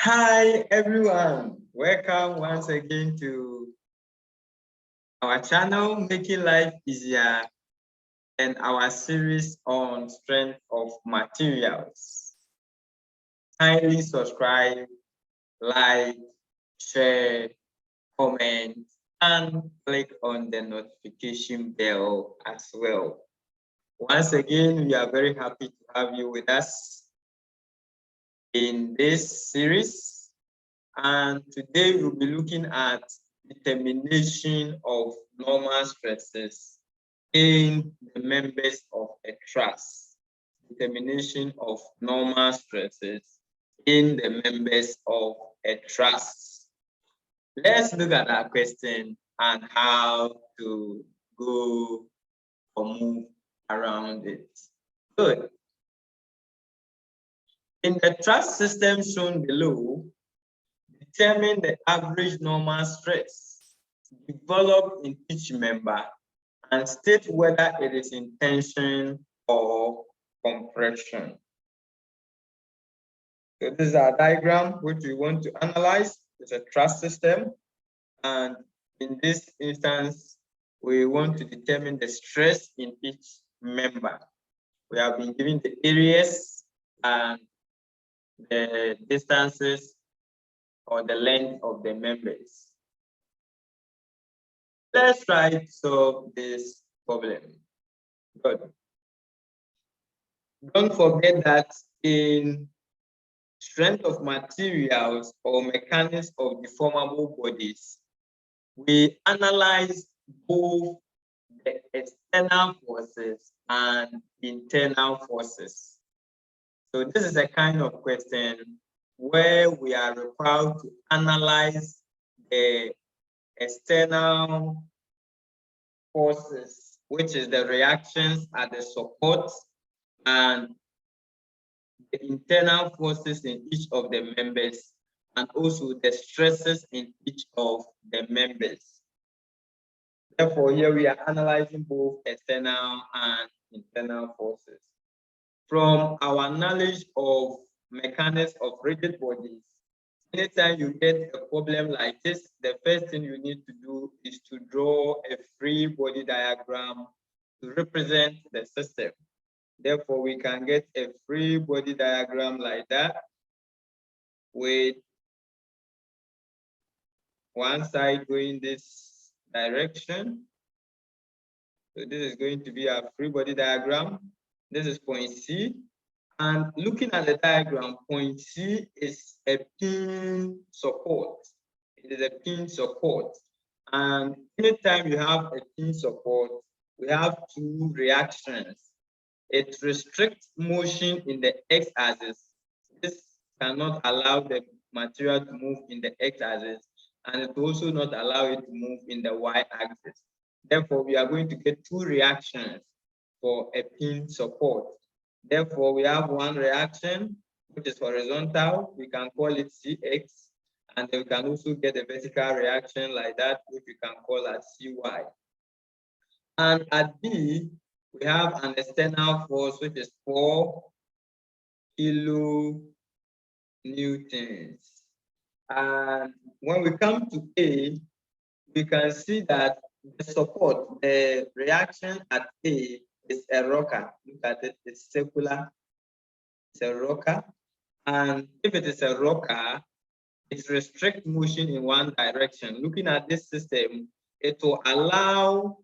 Hi everyone, welcome once again to our channel Making Life Easier and our series on strength of materials. Kindly subscribe, like, share, comment, and click on the notification bell as well. Once again, we are very happy to have you with us in this series. And today we'll be looking at determination of normal stresses in the members of a truss. Determination of normal stresses in the members of a truss. Let's look at that question and how to go or move around it. Good. In the truss system shown below, determine the average normal stress developed in each member and state whether it is in tension or compression. So this is our diagram which we want to analyze. It's a truss system, and in this instance, we want to determine the stress in each member. We have been given the areas and the distances or the length of the members. Let's try to solve this problem. Good. Don't forget that in strength of materials or mechanics of deformable bodies, we analyze both the external forces and internal forces. So this is a kind of question where we are required to analyze the external forces, which is the reactions at the support, and the internal forces in each of the members, and also the stresses in each of the members. Therefore, here we are analyzing both external and internal forces. From our knowledge of mechanics of rigid bodies, anytime you get a problem like this, the first thing you need to do is to draw a free body diagram to represent the system. Therefore, we can get a free body diagram like that with one side going this direction. So this is going to be our free body diagram. This is point C. And looking at the diagram, point C is a pin support. It is a pin support. And anytime you have a pin support, we have two reactions. It restricts motion in the x-axis. This cannot allow the material to move in the x-axis, and it also not allow it to move in the y-axis. Therefore, we are going to get two reactions for a pin support. Therefore, we have one reaction which is horizontal. We can call it Cx, and then we can also get a vertical reaction like that, which we can call as Cy. And at B, we have an external force which is 4 kilonewtons. And when we come to A, we can see that the support, the reaction at A is a rocker. Look at it, it's circular, it's a rocker. And if it is a rocker, it restricts motion in one direction. Looking at this system, it will allow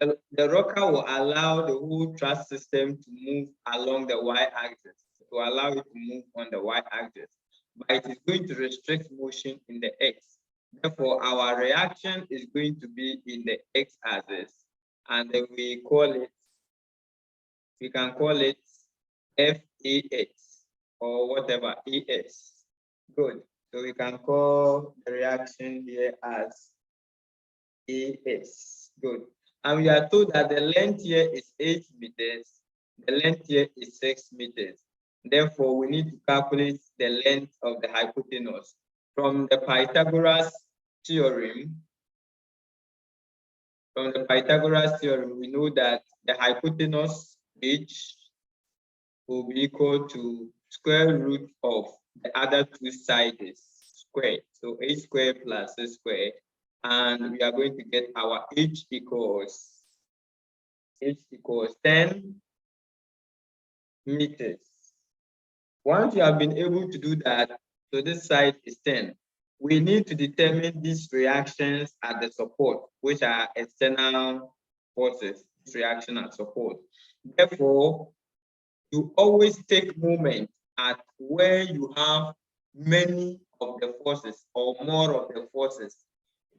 the rocker will allow the whole truss system to move along the y-axis, to allow it to move on the y-axis, but it is going to restrict motion in the x. Therefore, our reaction is going to be in the x-axis, and then we can call it FAX or whatever ES. Good. So we can call the reaction here as AS. Good. And we are told that the length here is 8 meters, the length here is 6 meters. Therefore, we need to calculate the length of the hypotenuse. From the Pythagoras theorem, we know that the hypotenuse h will be equal to square root of the other two sides is squared. So h squared plus c squared. And we are going to get our h equals 10 meters. Once you have been able to do that, so this side is 10. We need to determine these reactions at the support, which are external forces, this reaction at support. Therefore, you always take moment at where you have many of the forces or more of the forces.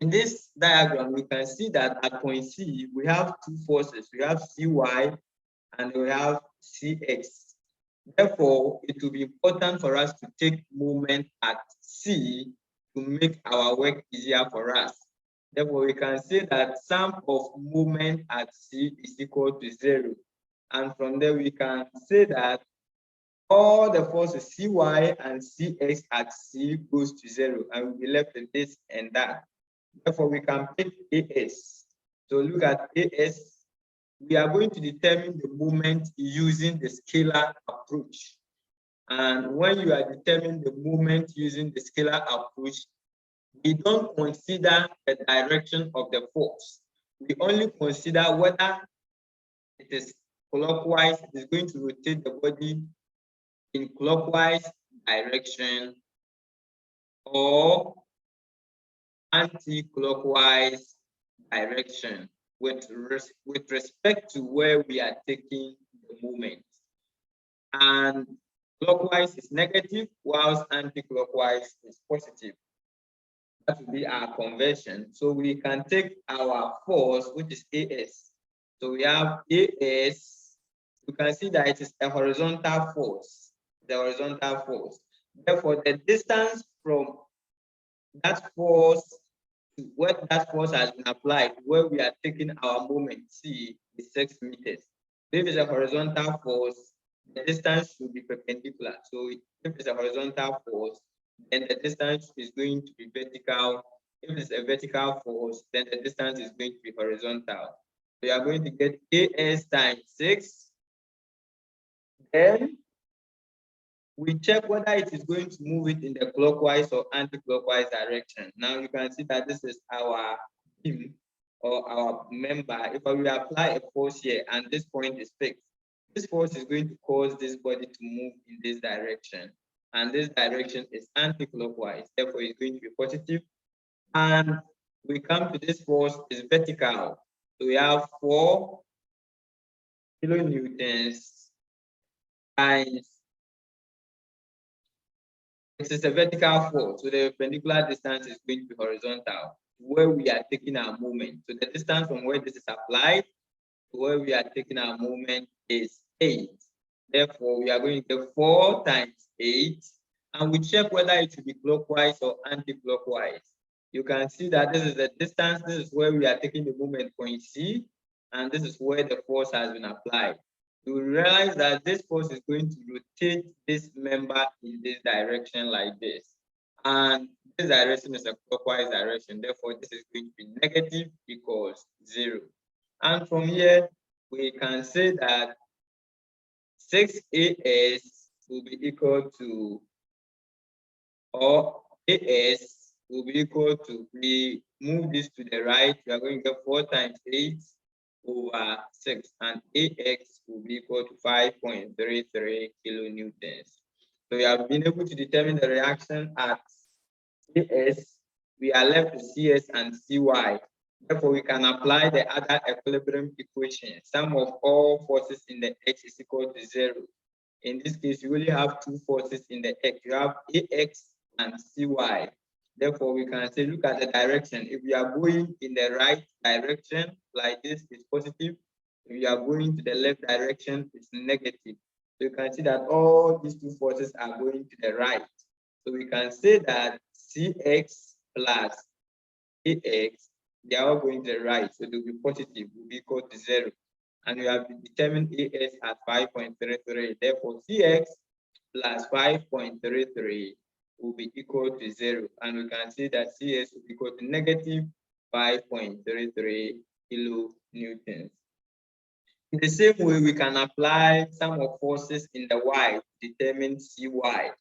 In this diagram, we can see that at point C, we have two forces. We have Cy and we have Cx. Therefore, it will be important for us to take moment at C to make our work easier for us. Therefore, we can say that sum of moment at C is equal to 0. And from there, we can say that all the forces Cy and Cx at C goes to 0, and we'll be left with this and that. Therefore, we can pick As. So look at As. We are going to determine the moment using the scalar approach. And when you are determining the moment using the scalar approach, we don't consider the direction of the force. We only consider whether it is clockwise, it is going to rotate the body in clockwise direction or anti-clockwise direction with respect to where we are taking the movement. And clockwise is negative, whilst anti-clockwise is positive. That will be our conversion. So we can take our force, which is AS. So we have AS. You can see that it is a horizontal force. The horizontal force. Therefore, the distance from that force to where that force has been applied, where we are taking our moment C, is 6 meters. If it's a horizontal force, the distance should be perpendicular. So if it's a horizontal force, then the distance is going to be vertical. If it's a vertical force, then the distance is going to be horizontal. So you are going to get AS times 6. Then we check whether it is going to move it in the clockwise or anti-clockwise direction. Now you can see that this is our beam or our member. If we apply a force here and this point is fixed, this force is going to cause this body to move in this direction. And this direction is anti-clockwise, therefore it's going to be positive. And we come to this force is vertical. So we have 4 kilonewtons times, it is a vertical force, so the perpendicular distance is going to be horizontal, where we are taking our movement. So the distance from where this is applied to where we are taking our movement is 8. Therefore, we are going to get 4 times 8, and we check whether it should be clockwise or anti-clockwise. You can see that this is the distance, this is where we are taking the movement point C, and this is where the force has been applied. You realize that this force is going to rotate this member in this direction like this. And this direction is a clockwise direction. Therefore, this is going to be negative equals 0. And from here, we can say that 6AS will be equal to, or AS will be equal to, we move this to the right, we are going to get 4 times 8 over 6, and AX will be equal to 5.33 kilonewtons. So we have been able to determine the reaction at AS. We are left with CS and CY. Therefore, we can apply the other equilibrium equation. Sum of all forces in the X is equal to 0. In this case, you only have 2 forces in the X. You have AX and CY. Therefore, we can say, look at the direction. If we are going in the right direction, like this, it's positive. If we are going to the left direction, it's negative. So you can see that all these 2 forces are going to the right. So we can say that CX plus AX, they are all going to the right. So they'll be positive, will be equal to 0. And we have determined AS at 5.33. Therefore, CX plus 5.33 will be equal to 0. And we can see that CS will be equal to negative 5.33 kilonewtons. In the same way, we can apply sum of forces in the Y to determine CY.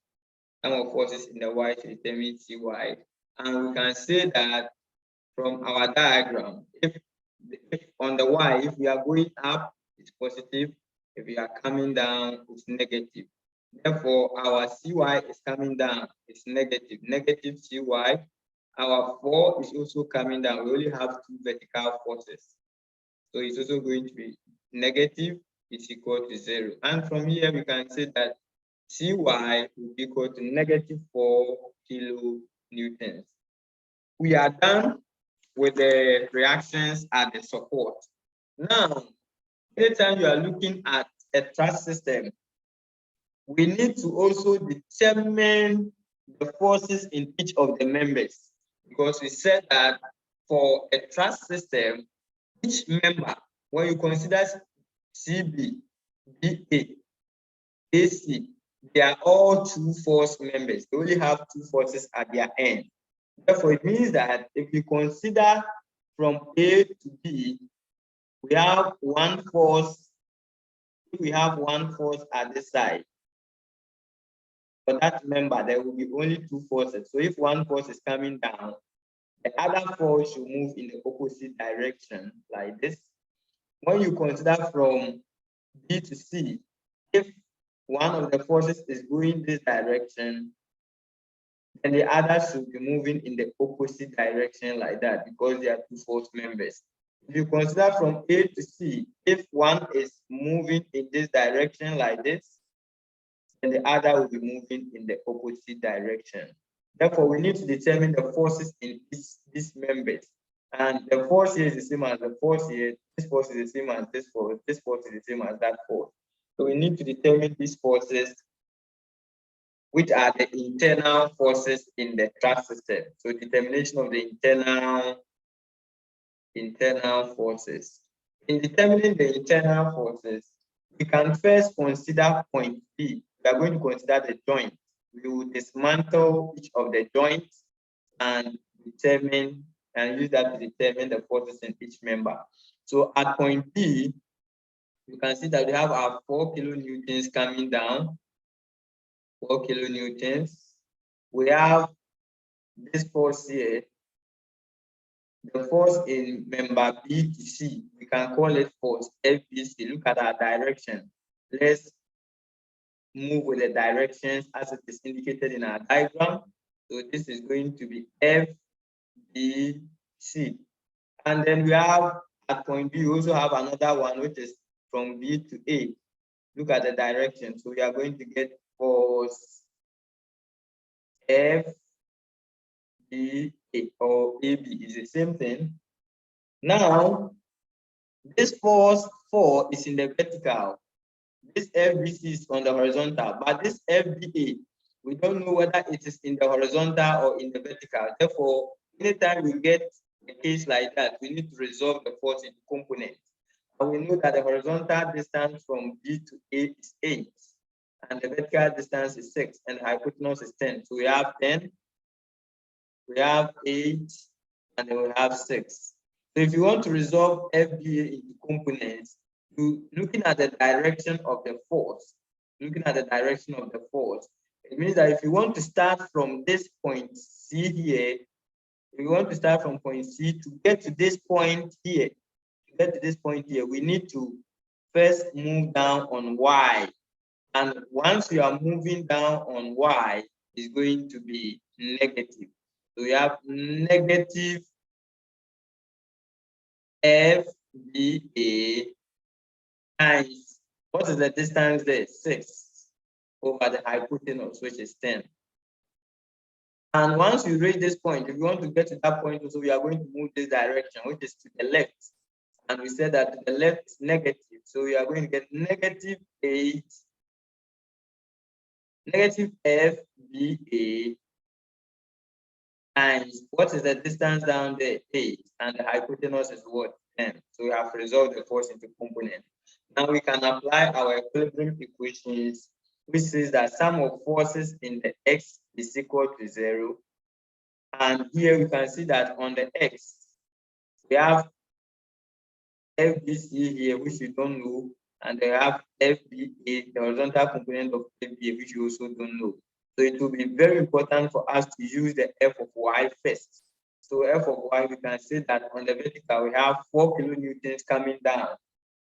sum of forces in the y to determine Cy. And we can say that from our diagram, if on the y, if we are going up, it's positive. If we are coming down, it's negative. Therefore, our Cy is coming down, it's negative. Negative Cy. Our 4 is also coming down. We only have 2 vertical forces. So it's also going to be negative is equal to 0. And from here, we can say that Cy will be equal to negative 4 kilonewtons. We are done with the reactions at the support. Now, anytime you are looking at a truss system, we need to also determine the forces in each of the members, because we said that for a truss system, each member, when you consider CB, BA, AC, they are all 2 force members. They only have 2 forces at their end. Therefore, it means that if you consider from A to B, we have 1 force. If we have 1 force at this side, for that member, there will be only 2 forces. So if 1 force is coming down, the other force should move in the opposite direction, like this. When you consider from B to C, if one of the forces is going this direction, then the other should be moving in the opposite direction like that, because they are 2 force members. If you consider from A to C, if one is moving in this direction like this, then the other will be moving in the opposite direction. Therefore, we need to determine the forces in these members. And the force here is the same as the force here. This force is the same as this force. This force is the same as that force. So we need to determine these forces, which are the internal forces in the truss system. So determination of the internal forces. In determining the internal forces, we can first consider point B. We are going to consider the joint. We will dismantle each of the joints and determine and use that to determine the forces in each member. So at point B, you can see that we have our 4 kilonewtons coming down, 4 kilonewtons. We have this force here, the force in member B to C. We can call it force FBC. Look at our direction. Let's move with the directions as it is indicated in our diagram. So this is going to be FBC. And then we have at point B, we also have another one, which is from B to A. Look at the direction. So we are going to get force F, B, A, or AB is the same thing. Now, this force 4 is in the vertical. This FBC is on the horizontal, but this FBA, we don't know whether it is in the horizontal or in the vertical. Therefore, anytime we get a case like that, we need to resolve the force into components. And we know that the horizontal distance from B to A is 8, and the vertical distance is 6, and the hypotenuse is 10. So we have 10, we have 8, and then we have 6. So if you want to resolve FBA into components, looking at the direction of the force, it means that if you want to start from this point C here, if you want to start from point C to get to this point here, we need to first move down on Y. And once you are moving down on Y, it's going to be negative. So we have negative FBA times, what is the distance there? 6 over the hypotenuse, which is 10. And once you reach this point, if you want to get to that point, also we are going to move this direction, which is to the left. And we said that to the left is negative. So we are going to get negative 8, negative FBA times, what is the distance down there? 8. And the hypotenuse is what? 10. So we have resolved the force into components. Now we can apply our equilibrium equations, which says that sum of forces in the x is equal to 0. And here we can see that on the x, we have FBC here, which we don't know, and they have FBA, the horizontal component of FBA, which we also don't know. So it will be very important for us to use the F of Y first. So F of Y, we can say that on the vertical, we have 4 kilonewtons coming down.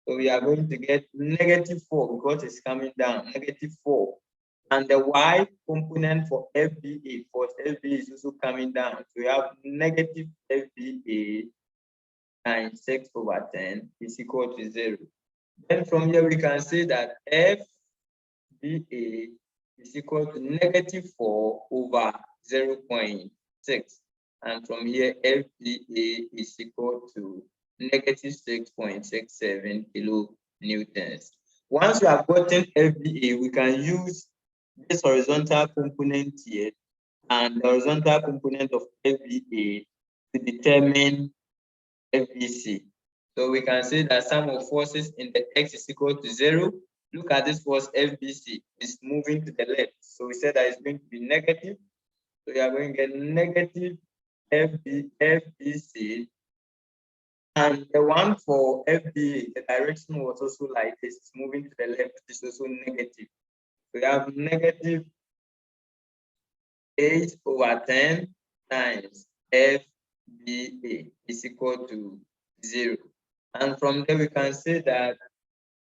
So we are going to get -4 because it's coming down, -4. And the Y component for FBA, for FBA is also coming down. So we have negative FBA times 6/10 is equal to 0. Then from here, we can say that FBA is equal to -4 over 0.6. And from here, FBA is equal to -6.67 kilonewtons. Once we have gotten FBA, we can use this horizontal component here and the horizontal component of FBA to determine FBC. So we can say that sum of forces in the X is equal to 0. Look at this force FBC is moving to the left. So we said that it's going to be negative. So we are going to get negative FBC. And the one for FBA, the direction was also like this. It's moving to the left, it's also negative. We have negative 8/10 times FBA is equal to 0. And from there, we can say that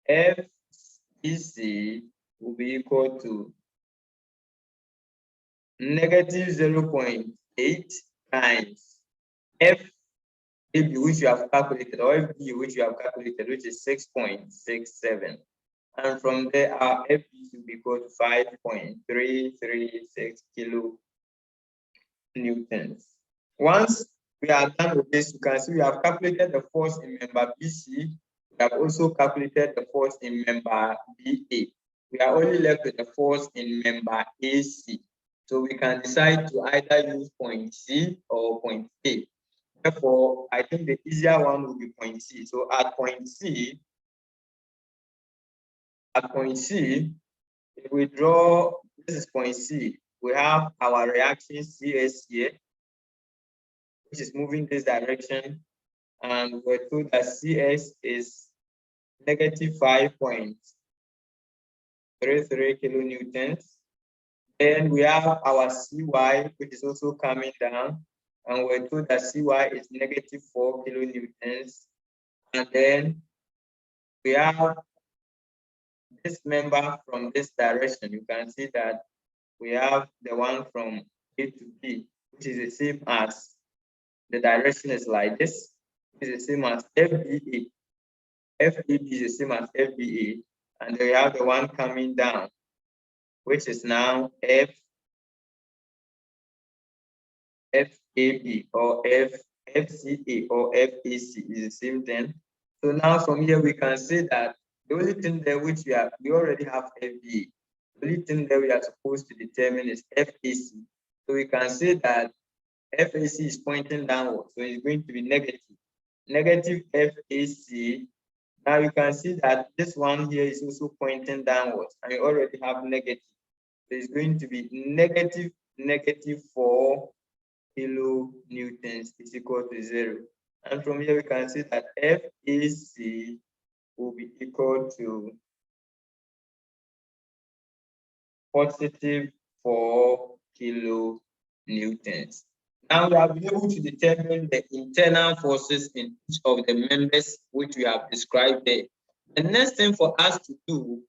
FBC will be equal to -0.8 times FAB, which you have calculated, or FB, which you have calculated, which is 6.67. And from there, our FB will be equal to 5.336 kilonewtons. Once we are done with this, you can see we have calculated the force in member BC. We have also calculated the force in member BA. We are only left with the force in member AC. So we can decide to either use point C or point A. Therefore, I think the easier one will be point C. So at point C, if we draw, this is point C, we have our reaction CS here, which is moving this direction. And we're told that CS is -5.33 kilonewtons. Then we have our CY, which is also coming down. And we're told that CY is -4 kilonewtons. And then we have this member from this direction. You can see that we have the one from A to B, which is the same as, the direction is like this. It's the same as FBA. FBB is the same as FBA. And then we have the one coming down, which is now FAB or FCA or FAC is the same thing. So now from here we can say that the only thing there which we already have FBA. The only thing that we are supposed to determine is FAC. So we can say that FAC is pointing downward, so it's going to be negative FAC. Now you can see that this one here is also pointing downwards, and we already have negative. So it's going to be -4 kilonewtons is equal to 0. And from here we can see that FAC will be equal to +4 kilonewtons. Now we have been able to determine the internal forces in each of the members which we have described there. The next thing for us to do,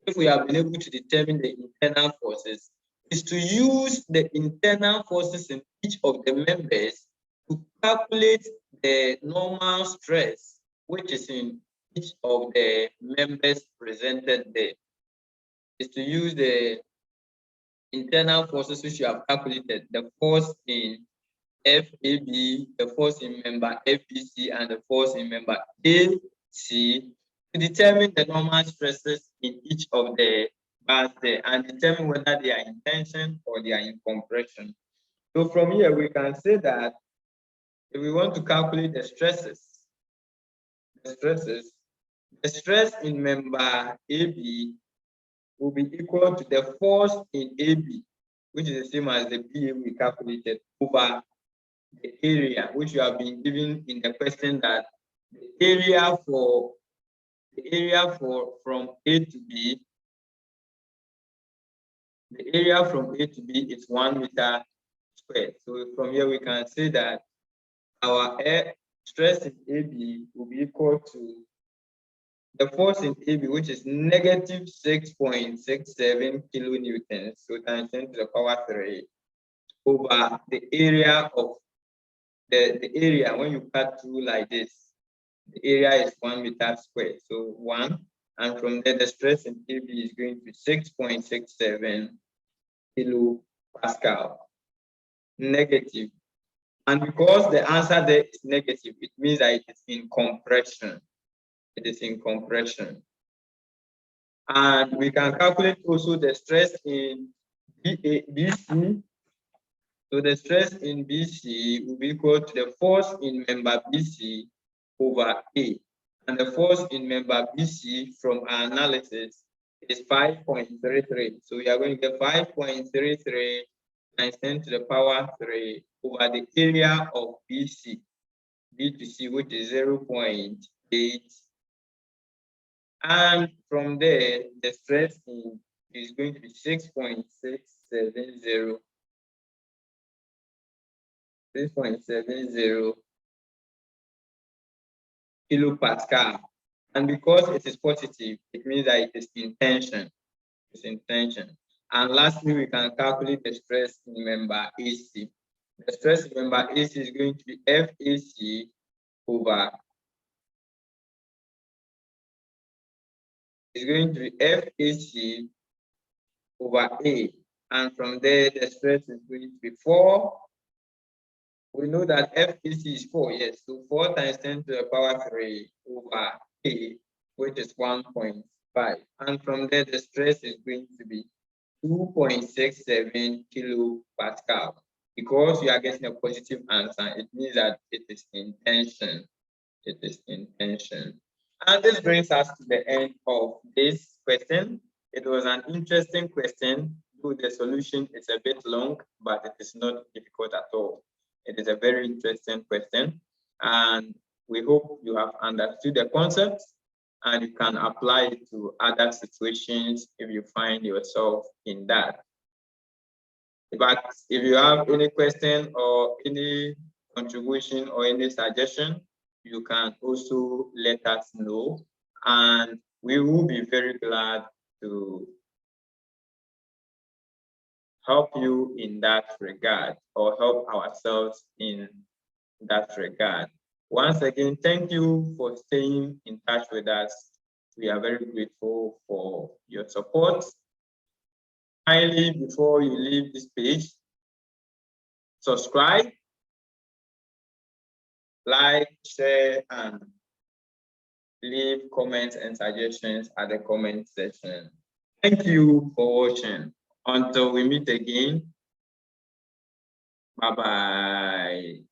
if we have been able to determine the internal forces, is to use the internal forces in each of the members to calculate the normal stress, which is in each of the members presented there. Is to use the internal forces which you have calculated, the force in FAB, the force in member FBC, and the force in member AC to determine the normal stresses in each of the bars there and determine whether they are in tension or they are in compression. So from here, we can say that if we want to calculate the stress in member AB will be equal to the force in AB, which is the same as the BA we calculated, over the area, which you have been given in the question, that the area from A to B The area from A to B is 1 meter squared. So from here we can say that our air stress in AB will be equal to the force in AB, which is negative 6.67 kilonewtons, so times 10 to the power 3, over the area of the area when you cut through like this. The area is 1 meter squared, so 1, and from there the stress in AB is going to be 6.67 kilopascal, negative. And because the answer there is negative, it means that it is in compression. It is in compression. And we can calculate also the stress in BC. So the stress in BC will be equal to the force in member BC over A. And the force in member BC from our analysis is 5.33. So we are going to get 5.33 times 10 to the power 3 over the area of BC, B to C, which is 0.8. And from there, the stress is going to be 6.670 kilopascal. And because it is positive, it means that it is in tension. It's in tension. And lastly, we can calculate the stress in member AC. The stress in member AC is going to be FAC over FAC over A. And from there, the stress is going to be 4. We know that FAC is 4, yes. So 4 times 10 to the power 3 over A, which is 1.5. And from there, the stress is going to be 2.67 kilopascal. Because you are getting a positive answer, it means that it is in tension. It is in tension. And this brings us to the end of this question. It was an interesting question, though the solution is a bit long, but it is not difficult at all. It is a very interesting question, and we hope you have understood the concept and you can apply it to other situations if you find yourself in that. But if you have any question or any contribution or any suggestion, you can also let us know, and we will be very glad to help you in that regard, or help ourselves in that regard. Once again, thank you for staying in touch with us. We are very grateful for your support. Finally, before you leave this page, subscribe, like, share, and leave comments and suggestions at the comment section. Thank you for watching. Until we meet again, bye-bye.